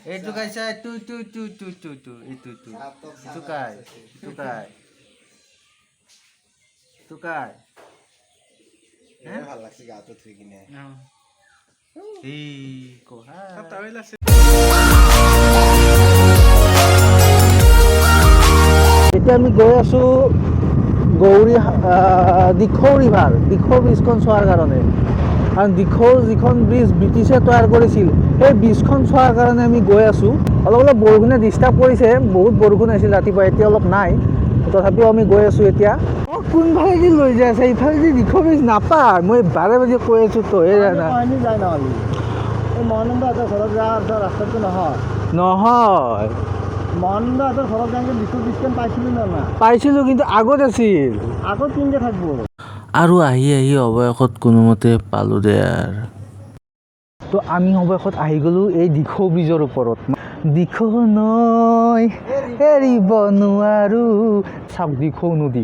এইটো খাইছা টু টু টু টু টু টু ইটু টু টুকাই টুকাই টুকাই ভাল লাগছে গাটো থুই কিনে এই কোহা এতিয়া আমি গৈ আছোঁ গৌৰী দিখৌ ৰিভাৰ দিখৌ ব্ৰিজখন চোৱাৰ কাৰণে কাৰণ দিখৌ যিখন ব্ৰিজ ব্ৰিটিছে তৈয়াৰ কৰিছিল সেই ব্ৰিজখন চোৱাৰ কাৰণে আমি গৈ আছোঁ অলপ অলপ বৰষুণে ডিষ্টাৰ্ব কৰিছে বহুত বৰষুণ আহিছিল ৰাতিপুৱা এতিয়া অলপ নাই তথাপিও আমি গৈ আছোঁ এতিয়া কোনফালেদি লৈ যাই আছে ইফালেদি দিখৌ ব্ৰিজ নাপায় মই বাৰে বাৰে কৈ আছোঁ তো এই যায় নহ'লে এই মহানন্দ ঘৰত যোৱা ৰাস্তাটো নহয় মহানন্দ ঘৰত যাওঁতে দিখৌ ব্ৰিজখন পাইছিলোঁ না পাইছিলোঁ কিন্তু আগত আছিল আগত কেনেকৈ থাকিব আৰু আহি আহি অৱশেষত কোনোমতে পালোঁ দে আৰু তো আমি অৱশেষত আহি গ'লোঁ এই দিখৌ ব্ৰিজৰ ওপৰত দিখৌ নৈ এৰিব নোৱাৰোঁ চাওক দিখৌ নদী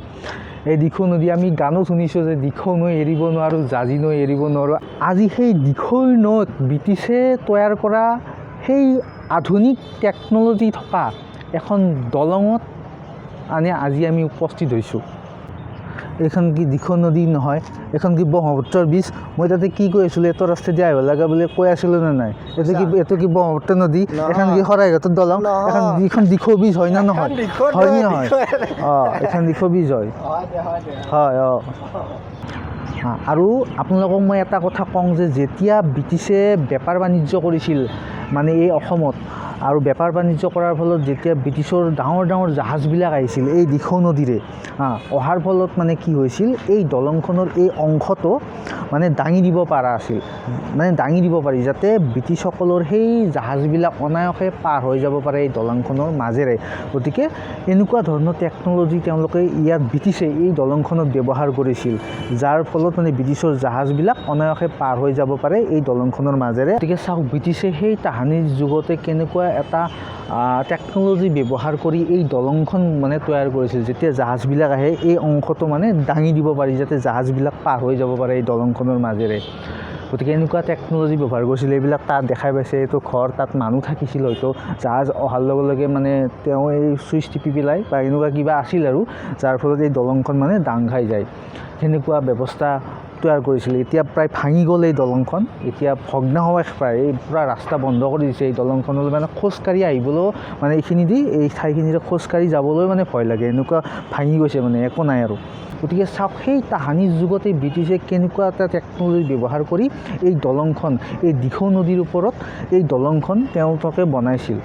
এই দিখৌ নদী আমি গানো শুনিছোঁ যে দিখৌ নৈ এৰিব নোৱাৰোঁ জাঁজি নৈ এৰিব নোৱাৰোঁ আজি সেই দিখৌ নৈত ব্ৰিটিছে তৈয়াৰ কৰা সেই আধুনিক টেকন'লজি থকা এখন দলঙত আজি আমি উপস্থিত হৈছোঁ এইখন কি দিখৌ নদী নহয় এইখন কি ব্ৰহ্মপুত্ৰৰ ব্ৰিজ মই তাতে কি কৈ আছিলোঁ এইটো ৰাস্তাইদি আহিব লাগে বুলি কৈ আছিলোঁ নে নাই এইটো কি ব্ৰহ্মপুত্ৰ নদী এখন কি শৰাইঘাটৰ দলং এখন দিখৌ ব্ৰিজ হয় নে নহয় হয় নহয় অঁ এখন দিখৌ ব্ৰিজ হয় হয় অঁ আৰু আপোনালোকক মই এটা কথা কওঁ যে যেতিয়া ব্ৰিটিছে বেপাৰ বাণিজ্য কৰিছিল মানে এই অসমত আৰু বেপাৰ বাণিজ্য কৰাৰ ফলত যেতিয়া ব্ৰিটিছৰ ডাঙৰ ডাঙৰ জাহাজবিলাক আহিছিল এই দিখৌ নদীৰে অহাৰ ফলত মানে কি হৈছিল এই দলংখনৰ এই অংশটো মানে দাঙি দিব পৰা আছিল মানে দাঙি দিব পাৰি যাতে ব্ৰিটিছসকলৰ সেই জাহাজবিলাক অনায়াসে পাৰ হৈ যাব পাৰে এই দলংখনৰ মাজেৰে গতিকে এনেকুৱা ধৰণৰ টেকন'লজি তেওঁলোকে ইয়াত ব্ৰিটিছে এই দলংখনত ব্যৱহাৰ কৰিছিল যাৰ ফলত মানে ব্ৰিটিছৰ জাহাজবিলাক অনায়াসে পাৰ হৈ যাব পাৰে এই দলংখনৰ মাজেৰে গতিকে চাওক ব্ৰিটিছে সেই তাহানিৰ যুগতে কেনেকুৱা এটা টেকন'লজি ব্যৱহাৰ কৰি এই দলংখন মানে তৈয়াৰ কৰিছিল যেতিয়া জাহাজবিলাক আহে এই অংশটো মানে দাঙি দিব পাৰি যাতে জাহাজবিলাক পাৰ হৈ যাব পাৰে এই দলংখনৰ মাজেৰে গতিকে এনেকুৱা টেকন'লজি ব্যৱহাৰ কৰিছিল এইবিলাক তাত দেখাই পাইছে এইটো ঘৰ তাত মানুহ থাকিছিল হয়তো জাহাজ অহাৰ লগে লগে মানে তেওঁ এই চুইচ টিপি পেলাই বা এনেকুৱা কিবা আছিল আৰু যাৰ ফলত এই দলংখন মানে দাং খাই যায় সেনেকুৱা ব্যৱস্থা তৈয়াৰ কৰিছিল এতিয়া প্ৰায় ভাঙি গ'ল এই দলংখন এতিয়া ভগ্নাৱশেষ প্ৰায় এই পূৰা ৰাস্তা বন্ধ কৰি দিছে এই দলংখনলৈ মানে খোজকাঢ়ি আহিবলৈও মানে এইখিনি দি এই ঠাইখিনিৰে খোজকাঢ়ি যাবলৈ মানে ভয় লাগে এনেকুৱা ভাঙি গৈছে মানে একো নাই আৰু গতিকে চাওক সেই তাহানিৰ যুগতে ব্ৰিটিছে কেনেকুৱা এটা টেকন'লজি ব্যৱহাৰ কৰি এই দলংখন এই দিখৌ নদীৰ ওপৰত এই দলংখন তেওঁলোকে বনাইছিল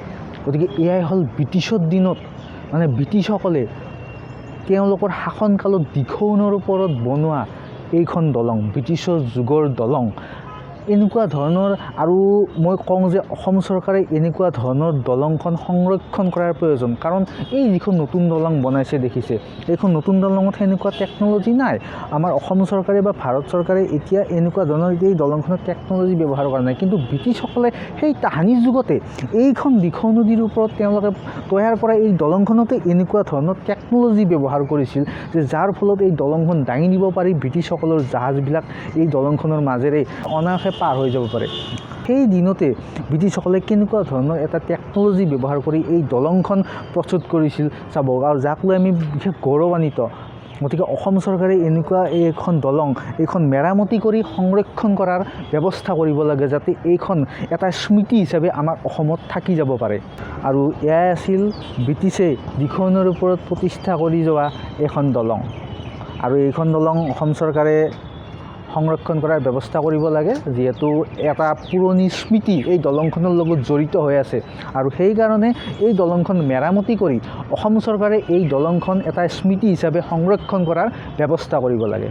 গতিকে এয়াই হ'ল ব্ৰিটিছৰ দিনত মানে ব্ৰিটিছসকলে তেওঁলোকৰ শাসনকালত দিখৌ নৈৰ ওপৰত বনোৱা এইখন দলং ব্ৰিটিছৰ যুগৰ দলং এনেকুৱা ধৰণৰ আৰু মই কওঁ যে অসম চৰকাৰে এনেকুৱা ধৰণৰ দলংখন সংৰক্ষণ কৰাৰ প্ৰয়োজন কাৰণ এই যিখন নতুন দলং বনাইছে দেখিছে এইখন নতুন দলঙত সেনেকুৱা টেকন'লজি নাই আমাৰ অসম চৰকাৰে বা ভাৰত চৰকাৰে এতিয়া এনেকুৱা ধৰণৰ এই দলংখনৰ টেকন'লজি ব্যৱহাৰ কৰা নাই কিন্তু ব্ৰিটিছসকলে সেই তাহানিৰ যুগতে এইখন দিখৌ নদীৰ ওপৰত তেওঁলোকে তৈয়াৰ কৰা এই দলংখনতে এনেকুৱা ধৰণৰ টেকন'লজি ব্যৱহাৰ কৰিছিল যে যাৰ ফলত এই দলংখন দাঙি নিব পাৰি ব্ৰিটিছসকলৰ জাহাজবিলাক এই দলংখনৰ মাজেৰে অনায়াসে পাৰ হৈ যাব পাৰে সেই দিনতে ব্ৰিটিছসকলে কেনেকুৱা ধৰণৰ এটা টেকন'লজি ব্যৱহাৰ কৰি এই দলংখন প্ৰস্তুত কৰিছিল চাব আৰু যাক লৈ আমি বিশেষ গৌৰৱান্বিত গতিকে অসম চৰকাৰে এনেকুৱা এইখন দলং এইখন মেৰামতি কৰি সংৰক্ষণ কৰাৰ ব্যৱস্থা কৰিব লাগে যাতে এইখন এটা স্মৃতি হিচাপে আমাৰ অসমত থাকি যাব পাৰে আৰু এয়াই আছিল ব্ৰিটিছে দিখৌ নৈৰ ওপৰত প্ৰতিষ্ঠা কৰি যোৱা এখন দলং আৰু এইখন দলং অসম চৰকাৰে সংৰক্ষণ কৰাৰ ব্যৱস্থা কৰিব লাগে যিহেতু এটা পুৰণি স্মৃতি এই দলংখনৰ লগত জড়িত হৈ আছে আৰু সেইকাৰণে এই দলংখন মেৰামতি কৰি অসম চৰকাৰে এই দলংখন এটা স্মৃতি হিচাপে সংৰক্ষণ কৰাৰ ব্যৱস্থা কৰিব লাগে